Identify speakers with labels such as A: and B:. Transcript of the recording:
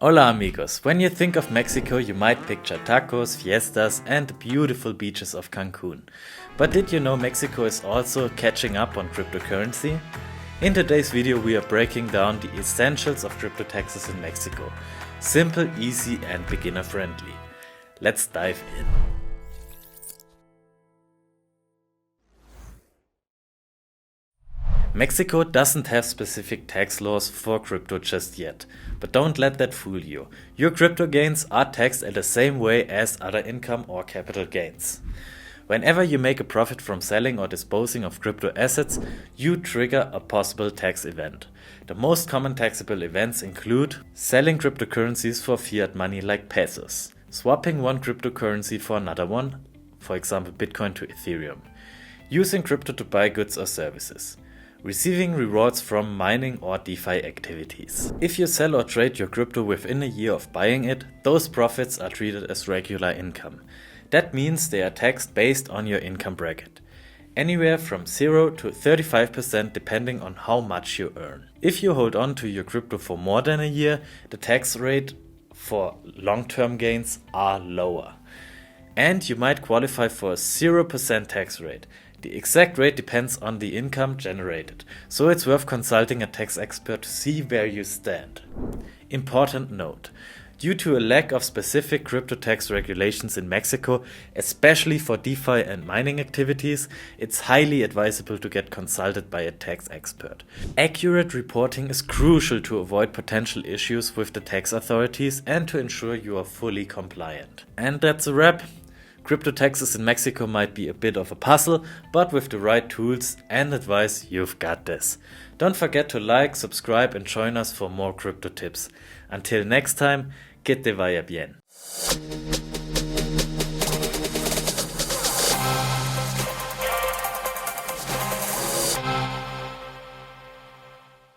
A: Hola amigos, when you think of Mexico you might picture tacos, fiestas and the beautiful beaches of Cancun. But did you know Mexico is also catching up on cryptocurrency? In today's video we are breaking down the essentials of crypto taxes in Mexico. Simple, easy and beginner friendly. Let's dive in. Mexico doesn't have specific tax laws for crypto just yet, but don't let that fool you. Your crypto gains are taxed in the same way as other income or capital gains. Whenever you make a profit from selling or disposing of crypto assets, you trigger a possible tax event. The most common taxable events include selling cryptocurrencies for fiat money like pesos, swapping one cryptocurrency for another one, for example Bitcoin to Ethereum, using crypto to buy goods or services, receiving rewards from mining or DeFi activities. If you sell or trade your crypto within a year of buying it, those profits are treated as regular income. That means they are taxed based on your income bracket, anywhere from 0 to 35% depending on how much you earn. If you hold on to your crypto for more than a year, the tax rate for long-term gains are lower. And you might qualify for a 0% tax rate. The exact rate depends on the income generated, so it's worth consulting a tax expert to see where you stand. Important note: due to a lack of specific crypto tax regulations in Mexico, especially for DeFi and mining activities, it's highly advisable to get consulted by a tax expert. Accurate reporting is crucial to avoid potential issues with the tax authorities and to ensure you are fully compliant. And that's a wrap. Crypto taxes in Mexico might be a bit of a puzzle, but with the right tools and advice, you've got this. Don't forget to like, subscribe and join us for more crypto tips. Until next time, que te vaya bien.